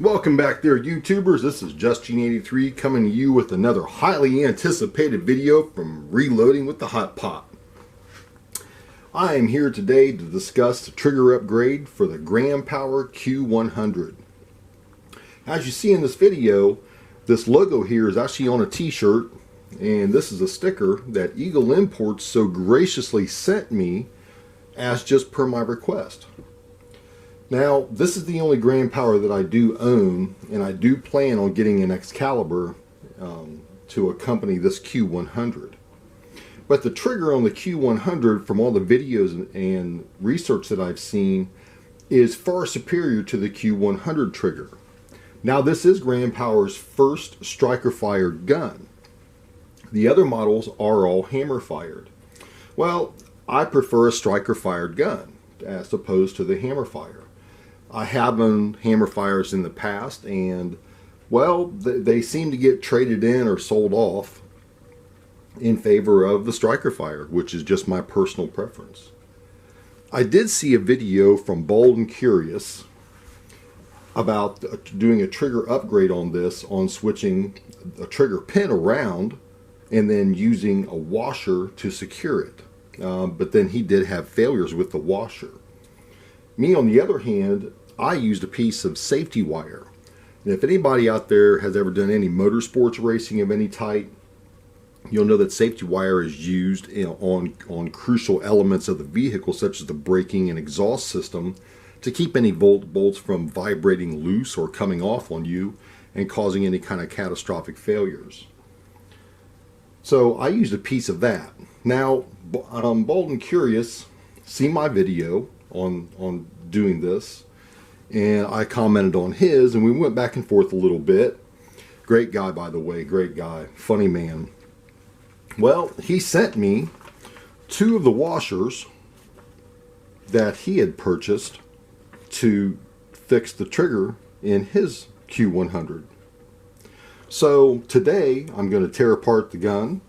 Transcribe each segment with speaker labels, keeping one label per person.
Speaker 1: Welcome back there, YouTubers. This is JustGene83 coming to you with another highly anticipated video from Reloading with the Hot Pot. I am here today to discuss the trigger upgrade for the Power Q100. As you see in this video, this logo here is actually on a t-shirt, and this is a sticker that Eagle Imports so graciously sent me as just per my request. Now, this is the only Power that I do own, and I do plan on getting an Excalibur to accompany this Q100. But the trigger on the Q100, from all the videos and research that I've seen, is far superior to the Q100 trigger. Now, this is Power's first striker-fired gun. The other models are all hammer-fired. Well, I prefer a striker-fired gun as opposed to the hammer-fire. I have owned hammer fires in the past, and well, they seem to get traded in or sold off in favor of the striker fire, which is just my personal preference. I did see a video from Bold and Curious about doing a trigger upgrade on this, on switching a trigger pin around and then using a washer to secure it. But then he did have failures with the washer. Me, on the other hand, I used a piece of safety wire. And if anybody out there has ever done any motorsports racing of any type, you'll know that safety wire is used on crucial elements of the vehicle, such as the braking and exhaust system, to keep any bolts from vibrating loose or coming off on you and causing any kind of catastrophic failures. So I used a piece of that. Now, Bold and Curious see my video on doing this, and I commented on his, and we went back and forth a little bit. Great guy, by the way, great guy, funny man. Well, he sent me two of the washers that he had purchased to fix the trigger in his Q100. So today I'm going to tear apart the gun,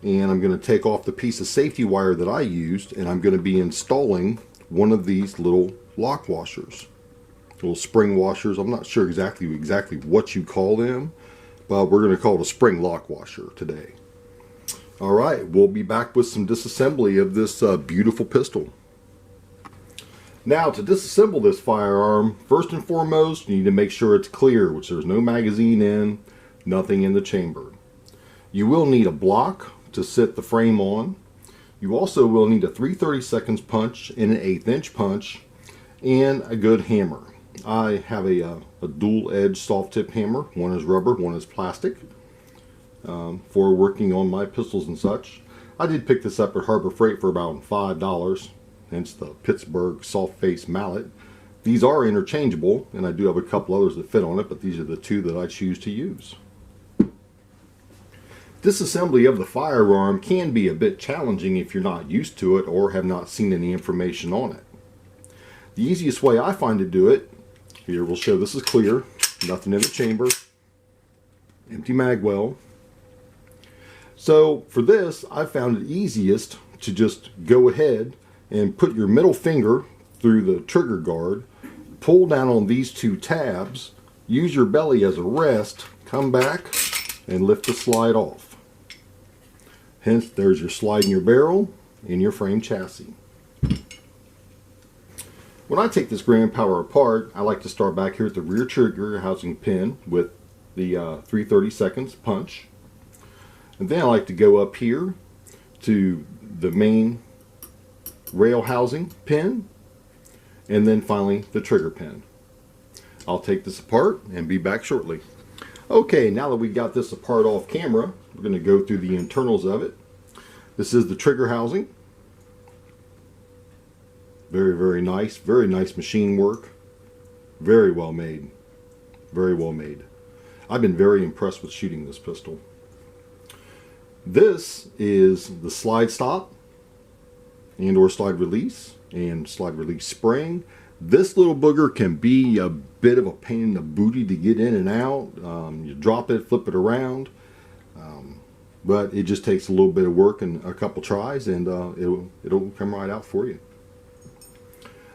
Speaker 1: and I'm going to take off the piece of safety wire that I used, and I'm going to be installing one of these little lock washers, little spring washers. I'm not sure exactly what you call them, but we're going to call it a spring lock washer today. All right, we'll be back with some disassembly of this beautiful pistol. Now, to disassemble this firearm, first and foremost, you need to make sure it's clear, which there's no magazine in, nothing in the chamber. You will need a block to sit the frame on. You also will need a 3/32 punch and an 1/8 inch punch and a good hammer. I have a dual edge soft tip hammer. One is rubber, one is plastic, for working on my pistols and such. I did pick this up at Harbor Freight for about $5, hence the Pittsburgh soft face mallet. These are interchangeable, and I do have a couple others that fit on it, but these are the two that I choose to use. Disassembly of the firearm can be a bit challenging if you're not used to it or have not seen any information on it. The easiest way I find to do it, here we'll show this is clear, nothing in the chamber, empty mag well. So for this, I found it easiest to just go ahead and put your middle finger through the trigger guard, pull down on these two tabs, use your belly as a rest, come back and lift the slide off. Hence, there's your slide in your barrel and your frame chassis. When I take this Power apart, I like to start back here at the rear trigger housing pin with the 3/32 punch. And then I like to go up here to the main rail housing pin, and then finally the trigger pin. I'll take this apart and be back shortly. Okay, now that we got this apart off camera, we're going to go through the internals of it. This is the trigger housing. Very nice machine work. Very well made. Very well made. I've been very impressed with shooting this pistol. This is the slide stop and or slide release and slide release spring. This little booger can be a bit of a pain in the booty to get in and out. You drop it, flip it around, but it just takes a little bit of work and a couple tries, and it'll come right out for you.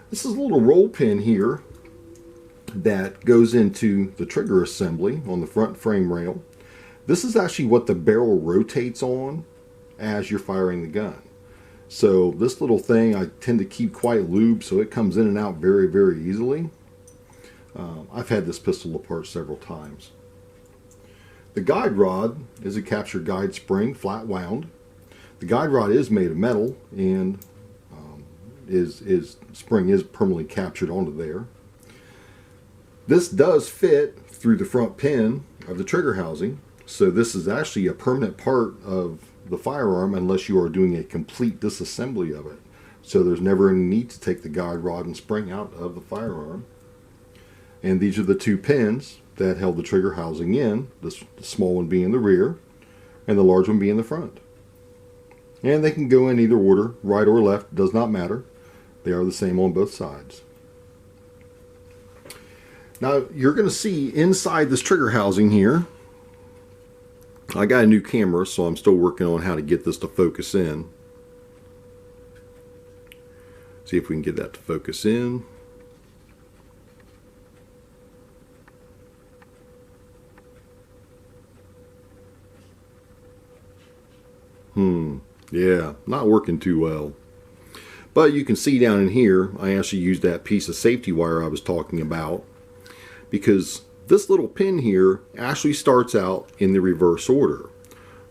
Speaker 1: This is a little roll pin here that goes into the trigger assembly on the front frame rail. This is actually what the barrel rotates on as you're firing the gun. So this little thing I tend to keep quite lubed so it comes in and out very, very easily. I've had this pistol apart several times. The guide rod is a capture guide spring, flat wound. The guide rod is made of metal, and spring is permanently captured onto there. This does fit through the front pin of the trigger housing, so this is actually a permanent part of the firearm unless you are doing a complete disassembly of it. So there's never any need to take the guide rod and spring out of the firearm. And these are the two pins that held the trigger housing in, the small one being the rear and the large one being the front. And they can go in either order, right or left, does not matter. They are the same on both sides. Now you're going to see inside this trigger housing here, I got a new camera, so I'm still working on how to get this to focus in. See if we can get that to focus in. Yeah, not working too well. But you can see down in here, I actually used that piece of safety wire I was talking about, because this little pin here actually starts out in the reverse order.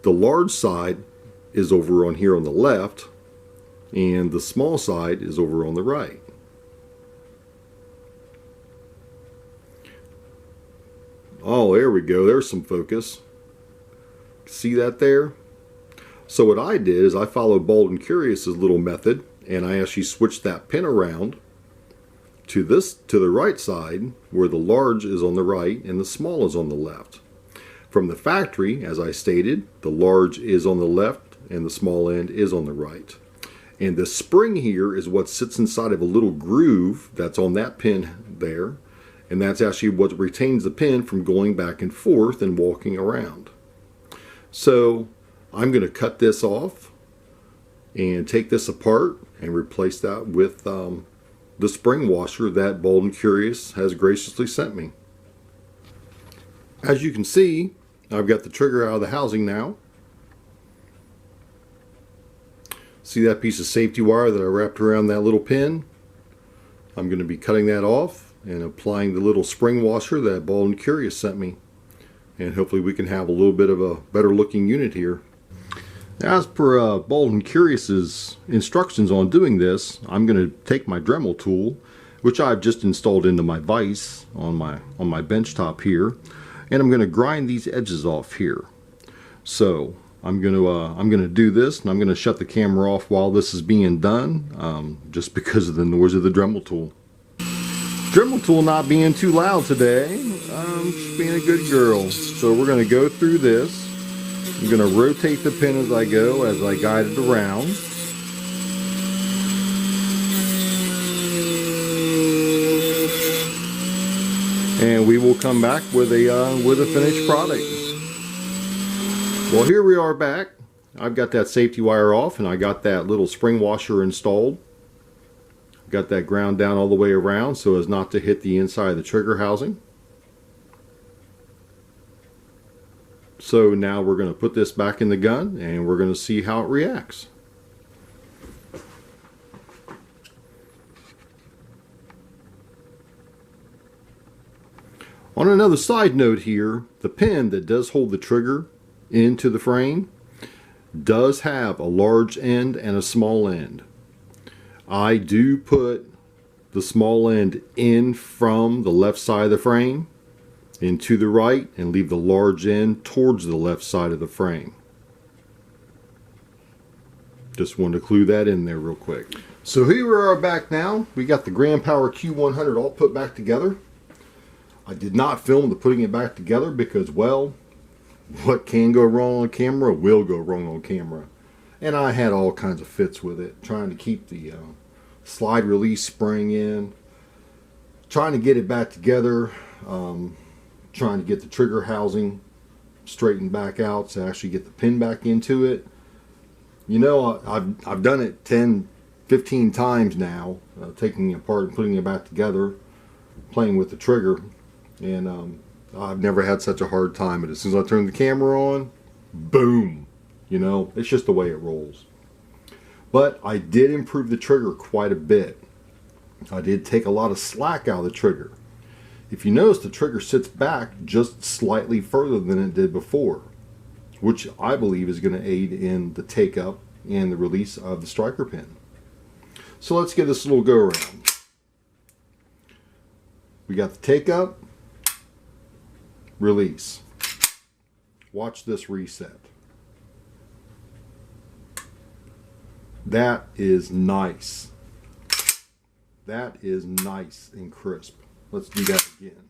Speaker 1: The large side is over on here on the left, and the small side is over on the right. Oh, there we go. There's some focus. See that there? So what I did is I followed Bold and Curious's little method, and I actually switched that pin around to the right side, where the large is on the right and the small is on the left. From the factory, as I stated, the large is on the left and the small end is on the right. And the spring here is what sits inside of a little groove that's on that pin there, and that's actually what retains the pin from going back and forth and walking around. So I'm going to cut this off and take this apart and replace that with the spring washer that Bold and Curious has graciously sent me. As you can see, I've got the trigger out of the housing now. See that piece of safety wire that I wrapped around that little pin? I'm going to be cutting that off and applying the little spring washer that Bold and Curious sent me. And hopefully we can have a little bit of a better looking unit here. As per Bold and Curious's instructions on doing this, I'm going to take my Dremel tool, which I've just installed into my vise on my bench top here, and I'm going to grind these edges off here. So I'm going to do this, and I'm going to shut the camera off while this is being done, just because of the noise of the Dremel tool. Dremel tool not being too loud today. Just being a good girl. So we're going to go through this. I'm going to rotate the pin as I go, as I guide it around. And we will come back with a finished product. Well, here we are back. I've got that safety wire off, and I got that little spring washer installed. Got that ground down all the way around so as not to hit the inside of the trigger housing. So now we're going to put this back in the gun and we're going to see how it reacts. On another side note here, the pin that does hold the trigger into the frame does have a large end and a small end. I do put the small end in from the left side of the frame into the right and leave the large end towards the left side of the frame. Just wanted to clue that in there real quick. So here we are back now. We got the Power Q100 all put back together. I did not film the putting it back together because, well, what can go wrong on camera will go wrong on camera. And I had all kinds of fits with it, trying to keep the slide release spring in, trying to get it back together, trying to get the trigger housing straightened back out to actually get the pin back into it. You know, I've done it 10, 15 times now, taking it apart and putting it back together. playing with the trigger, and I've never had such a hard time. And as soon as I turn the camera on, boom, you know, it's just the way it rolls. But I did improve the trigger quite a bit. I did take a lot of slack out of the trigger. If you notice, the trigger sits back just slightly further than it did before, which I believe is going to aid in the take up and the release of the striker pin. So let's give this a little go around. We got the take up, release. Watch this reset. That is nice. That is nice and crisp. Let's do that again.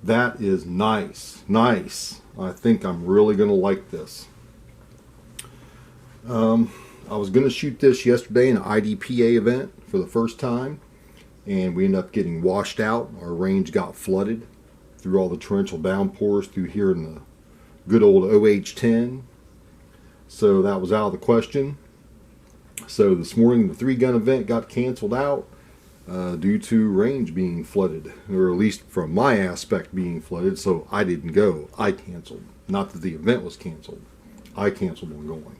Speaker 1: That is nice. Nice. I think I'm really going to like this. I was going to shoot this yesterday in an IDPA event for the first time, and we ended up getting washed out. Our range got flooded through all the torrential downpours through here in the good old OH-10. So that was out of the question. So this morning the 3-gun event got canceled out due to range being flooded, or at least from my aspect being flooded. So I didn't go. I canceled. Not that the event was canceled. I canceled on going.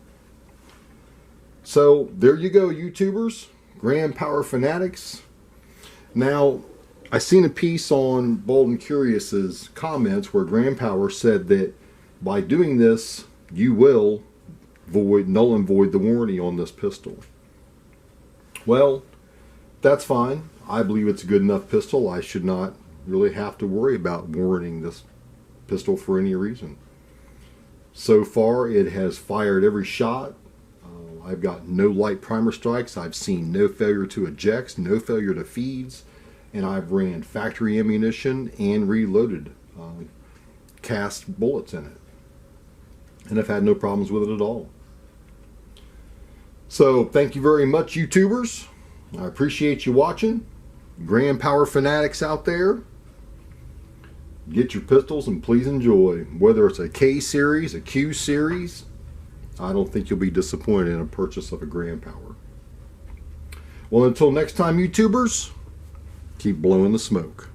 Speaker 1: So there you go, YouTubers, Gram Power fanatics. Now, I seen a piece on Bold and Curious's comments where Gram Power said that by doing this, you will null and void the warranty on this pistol. Well, that's fine. I believe it's a good enough pistol. I should not really have to worry about warranting this pistol for any reason. So far, it has fired every shot. I've got no light primer strikes. I've seen no failure to ejects, no failure to feeds, and I've ran factory ammunition and reloaded cast bullets in it. And I've had no problems with it at all. So thank you very much, YouTubers. I appreciate you watching. Gram Power fanatics out there, get your pistols and please enjoy. Whether it's a K series, a Q series, I don't think you'll be disappointed in a purchase of a Gram Power. Well, until next time, YouTubers, keep blowing the smoke.